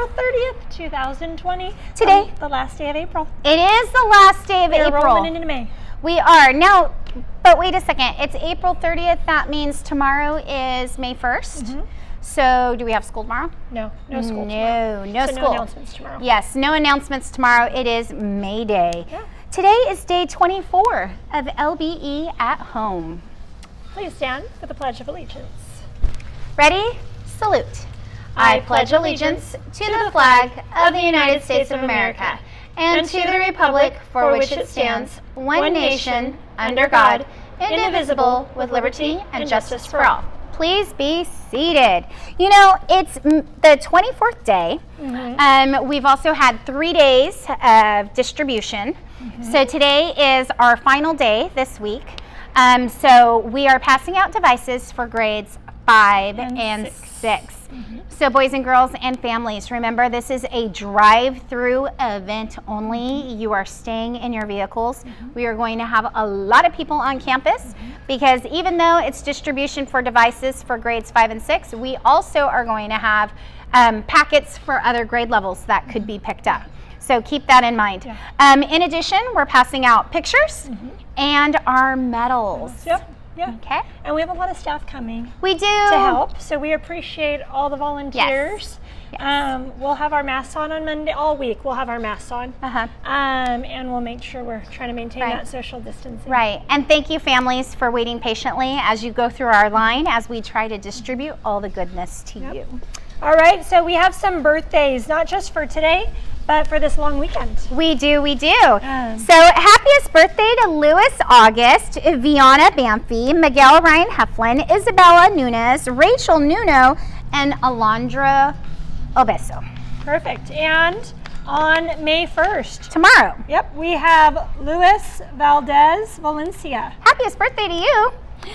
April 30th, 2020. Today. The last day of April. It is the last day of April. We're rolling into May. We are. Now, but wait a second. It's April 30th. That means tomorrow is May 1st. Mm-hmm. So do we have school tomorrow? No school tomorrow. No So school. no announcements tomorrow. Yes, no announcements tomorrow. It is May Day. Yeah. Today is day 24 of LBE at home. Please stand for the Pledge of Allegiance. Ready? Salute. I pledge allegiance to the flag of the United States of America and to the republic for which it stands, one nation, under God, indivisible, with liberty and justice for all. Please be seated. You know, it's the 24th day. Mm-hmm. We've also had 3 days of distribution. Mm-hmm. So today is our final day this week. So we are passing out devices for grades 5 and 6. Mm-hmm. So boys and girls and families, remember this is a drive-through event only. You are staying in your vehicles. Mm-hmm. We are going to have a lot of people on campus because even though it's distribution for devices for grades 5 and 6, we also are going to have packets for other grade levels that could be picked up. So keep that in mind. Yeah. In addition, we're passing out pictures and our medals. Yep. Yeah. Okay. And we have a lot of staff coming. We do. To help. So we appreciate all the volunteers. Yes. We'll have our masks on Monday. All week we'll have our masks on. And we'll make sure we're trying to maintain that social distancing. Right. And thank you, families, for waiting patiently as you go through our line as we try to distribute all the goodness to you. All right. So we have some birthdays, not just for today, but for this long weekend. We do. So happiest birthday to Louis August, Viana Banfi, Miguel Ryan Heflin, Isabella Nunez, Rachel Nuno, and Alondra Obeso. Perfect. And on May 1st. Tomorrow. Yep, we have Luis Valdez Valencia. Happiest birthday to you.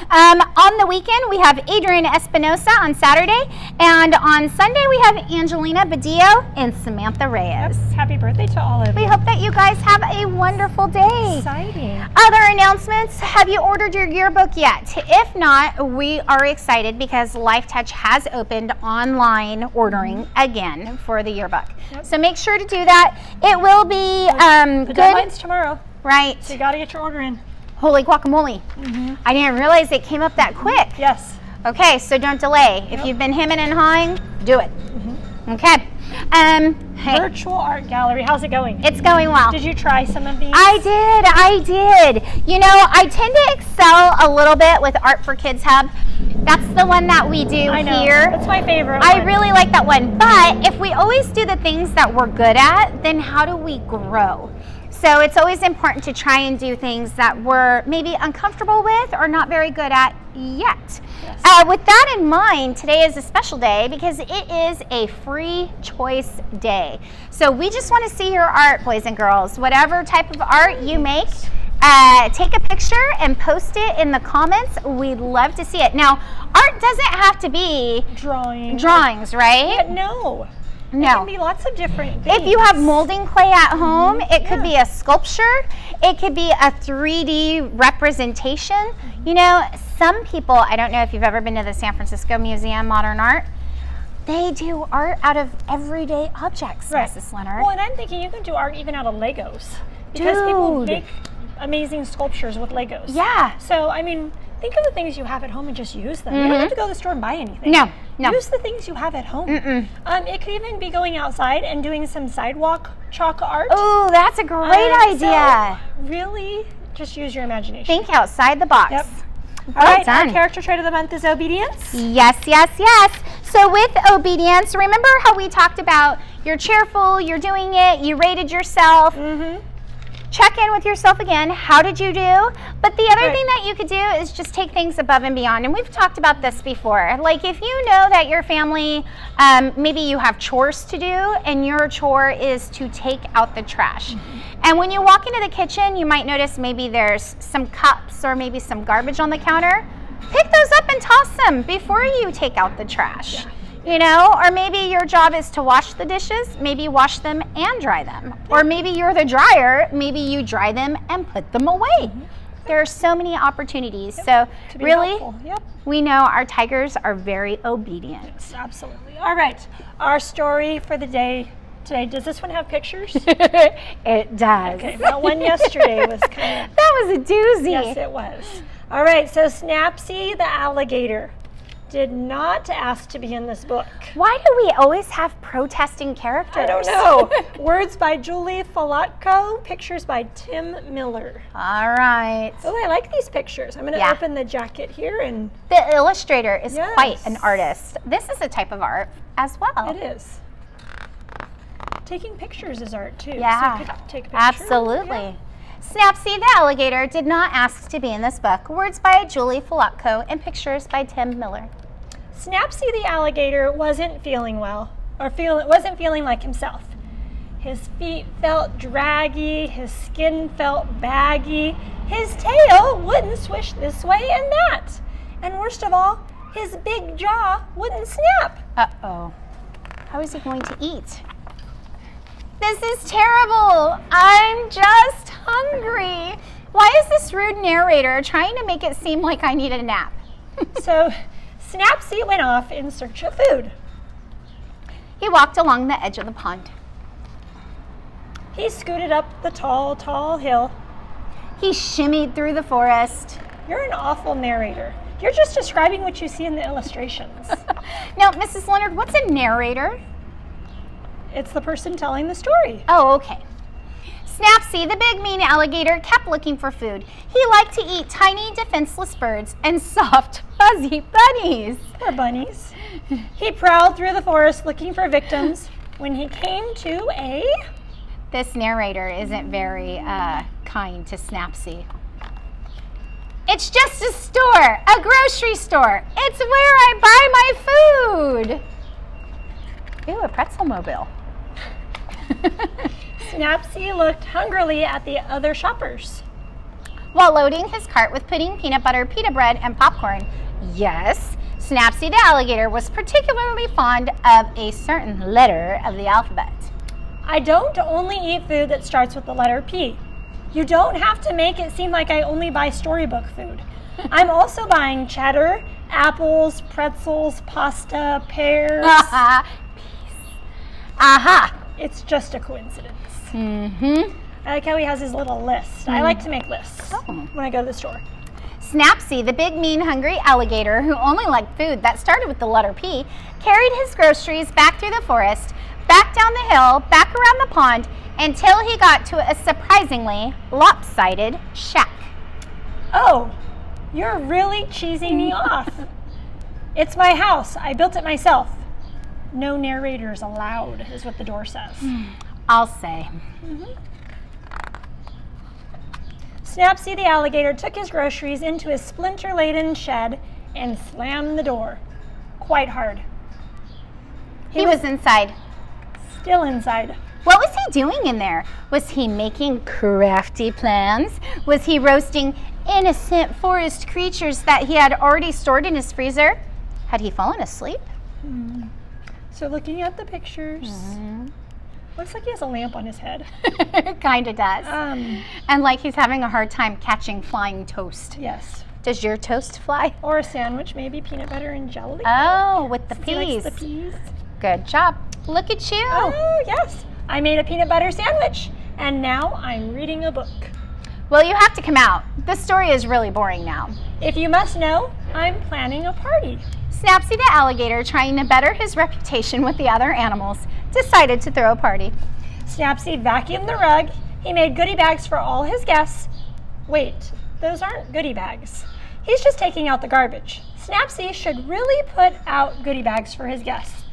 On the weekend, we have Adrian Espinosa on Saturday, and on Sunday, we have Angelina Badillo and Samantha Reyes. Yep. Happy birthday to all of you. We hope that you guys have a wonderful day. Exciting. Other announcements, have you ordered your yearbook yet? If not, we are excited because LifeTouch has opened online ordering again for the yearbook. Yep. So make sure to do that. It will be the good. deadline's tomorrow. Right. So you got to get your order in. Holy guacamole. I didn't realize it came up that quick. Yes. Okay, so don't delay. If you've been hemming and hawing, do it. Okay. Hey. Virtual art gallery. How's it going? It's going well. Did you try some of these? I did. You know, I tend to excel a little bit with Art for Kids Hub. That's the one that we do here. That's my favorite I one. really like that one. But if we always do the things that we're good at, then how do we grow? So it's always important to try and do things that we're maybe uncomfortable with or not very good at yet. Yes. With that in mind, today is a special day because it is a free choice day. So we just want to see your art, boys and girls. Whatever type of art you make, take a picture and post it in the comments. We'd love to see it. Now, art doesn't have to be drawings, right? Yeah, no. No. It can be lots of different things. If you have molding clay at home, it could be a sculpture. It could be a 3D representation. You know, some people, I don't know if you've ever been to the San Francisco Museum Modern Art, they do art out of everyday objects, Mrs. Leonard. Well, and I'm thinking you can do art even out of Legos. Because people make amazing sculptures with Legos. Yeah. So, I mean, think of the things you have at home and just use them. You don't have to go to the store and buy anything. No. Use the things you have at home. It could even be going outside and doing some sidewalk chalk art. Oh, that's a great idea. So really, just use your imagination. Think outside the box. Yep. All right, our character trait of the month is obedience. Yes. So with obedience, remember how we talked about you're cheerful, you're doing it, you rated yourself. Check in with yourself again. How did you do? But the other thing that you could do is just take things above and beyond. And we've talked about this before. Like if you know that your family, maybe you have chores to do and your chore is to take out the trash. And when you walk into the kitchen, you might notice maybe there's some cups or maybe some garbage on the counter. Pick those up and toss them before you take out the trash. You know, or maybe your job is to wash the dishes, maybe wash them and dry them. Or maybe you're the dryer, maybe you dry them and put them away. There are so many opportunities. So To be really, helpful. Yep. we know our tigers are very obedient. Yes, absolutely. All right. Our story for the day today. Does this one have pictures? It does. Okay. That one yesterday was kind of. That was a doozy. Yes, it was. All right. So Snapsy the alligator did not ask to be in this book. Why do we always have protesting characters? I don't know. Words by Julie Falatko, pictures by Tim Miller. All right. Oh, I like these pictures. I'm going to open the jacket here and... The illustrator is Yes. quite an artist. This is a type of art as well. It is. Taking pictures is art too. Yeah, So you could take a picture. absolutely. Yeah. Snapsy the alligator did not ask to be in this book. Words by Julie Falatko and pictures by Tim Miller. Snapsy the alligator wasn't feeling well, or wasn't feeling like himself. His feet felt draggy, his skin felt baggy, his tail wouldn't swish this way and that. And worst of all, his big jaw wouldn't snap. Uh-oh. How is he going to eat? This is terrible. I'm just hungry. Why is this rude narrator trying to make it seem like I need a nap? So Snapsy went off in search of food. He walked along the edge of the pond. He scooted up the tall, tall hill. He shimmied through the forest. You're an awful narrator. You're just describing what you see in the illustrations. Now, Mrs. Leonard, what's a narrator? It's the person telling the story. Oh, okay. Snapsy, the big mean alligator, kept looking for food. He liked to eat tiny, defenseless birds and soft, fuzzy bunnies. Poor bunnies. He prowled through the forest looking for victims when he came to a... This narrator isn't very kind to Snapsy. It's just a store, a grocery store. It's where I buy my food. Ooh, a pretzel mobile. Snapsy looked hungrily at the other shoppers. While loading his cart with pudding, peanut butter, pita bread, and popcorn. Yes, Snapsy the alligator was particularly fond of a certain letter of the alphabet. I don't only eat food that starts with the letter P. You don't have to make it seem like I only buy storybook food. I'm also buying cheddar, apples, pretzels, pasta, pears. Aha! It's just a coincidence. Mm-hmm. I like how he has his little list. I like to make lists when I go to the store. Snapsy, the big, mean, hungry alligator who only liked food that started with the letter P, carried his groceries back through the forest, back down the hill, back around the pond, until he got to a surprisingly lopsided shack. Oh, you're really cheesing me off. It's my house. I built it myself. No narrators allowed, is what the door says. I'll say. Snapsy the alligator took his groceries into his splinter-laden shed and slammed the door quite hard. He was inside. Still inside. What was he doing in there? Was he making crafty plans? Was he roasting innocent forest creatures that he had already stored in his freezer? Had he fallen asleep? So looking at the pictures, looks like he has a lamp on his head. Kinda does. And like he's having a hard time catching flying toast. Yes. Does your toast fly? Or a sandwich, maybe peanut butter and jelly. Oh, with the He likes peas. the peas. Good job. Look at you. Oh, yes. I made a peanut butter sandwich, and now I'm reading a book. Well, you have to come out. This story is really boring now. If you must know, I'm planning a party. Snapsy the alligator, trying to better his reputation with the other animals, decided to throw a party. Snapsy vacuumed the rug. He made goodie bags for all his guests. Wait, those aren't goodie bags. He's just taking out the garbage. Snapsy should really put out goodie bags for his guests.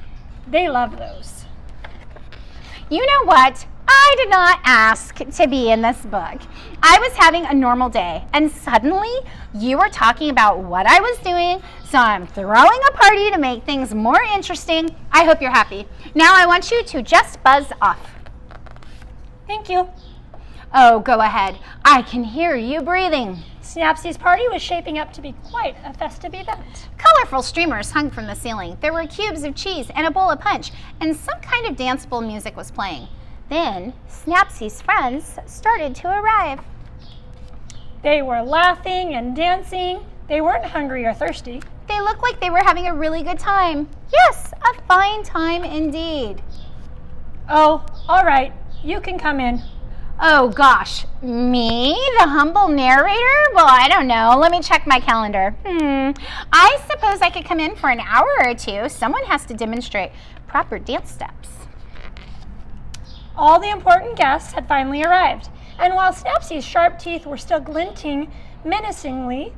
They love those. You know what? I did not ask to be in this book. I was having a normal day, and suddenly you were talking about what I was doing, so I'm throwing a party to make things more interesting. I hope you're happy. Now I want you to just buzz off. Thank you. Oh, go ahead. I can hear you breathing. Snapsy's party was shaping up to be quite a festive event. Colorful streamers hung from the ceiling. There were cubes of cheese and a bowl of punch, and some kind of danceable music was playing. Then, Snapsy's friends started to arrive. They were laughing and dancing. They weren't hungry or thirsty. They looked like they were having a really good time. Yes, a fine time indeed. Oh, all right. You can come in. Oh gosh, me, the humble narrator? Well, I don't know. Let me check my calendar. I suppose I could come in for an hour or two. Someone has to demonstrate proper dance steps. All the important guests had finally arrived, and while Snapsy's sharp teeth were still glinting menacingly,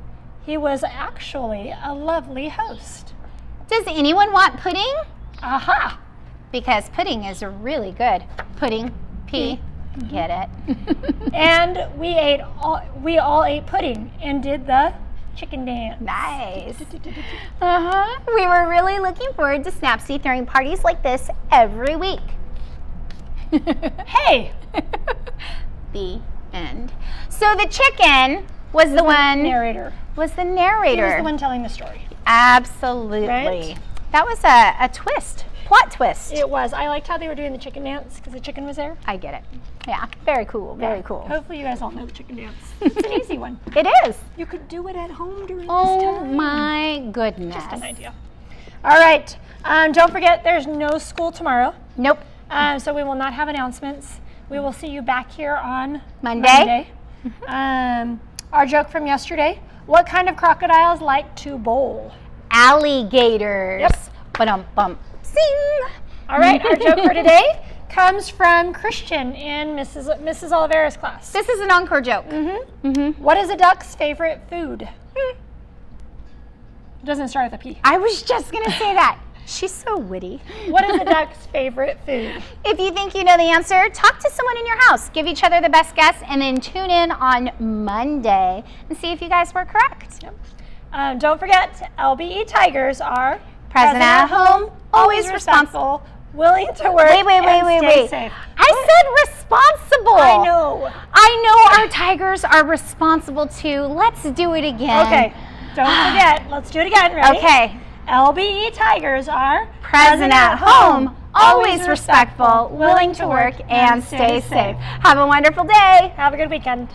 he was actually a lovely host. Does anyone want pudding? Aha! Because pudding is really good. Pudding, P. Get it? And we all ate pudding and did the chicken dance. Nice. We were really looking forward to Snapsy throwing parties like this every week. Hey! The end. So the chicken was the one. Narrator. Was the He narrator. was the one telling the story. Absolutely. Right? That was a twist. Plot twist. It was. I liked how they were doing the chicken dance because the chicken was there. I get it. Yeah. Very cool. Very cool. Hopefully you guys all know the chicken dance. It's an easy one. It is. You could do it at home during this Oh time. my goodness. Just an idea. All right. Don't forget, there's no school tomorrow. Nope. So we will not have announcements. We will see you back here on Monday. Our joke from yesterday. What kind of crocodiles like to bowl? Alligators. Yep. Ba-dum-bum. Sing. All right, our joke for today comes from Christian in Mrs. Oliveira's class. This is an encore joke. What is a duck's favorite food? It doesn't start with a P. I was just going to say that. She's so witty. What is a duck's favorite food? If you think you know the answer, talk to someone in your house. Give each other the best guess, and then tune in on Monday and see if you guys were correct. Yep. Don't forget, LBE Tigers are Present at home, always responsible. Willing to work Wait. and stay safe. I said responsible. I know. I know our tigers are responsible too. Let's do it again. Okay. Don't forget. Let's do it again. Ready? Okay. LBE Tigers are Present at home, always respectful, willing to work, and stay safe. Have a wonderful day. Have a good weekend.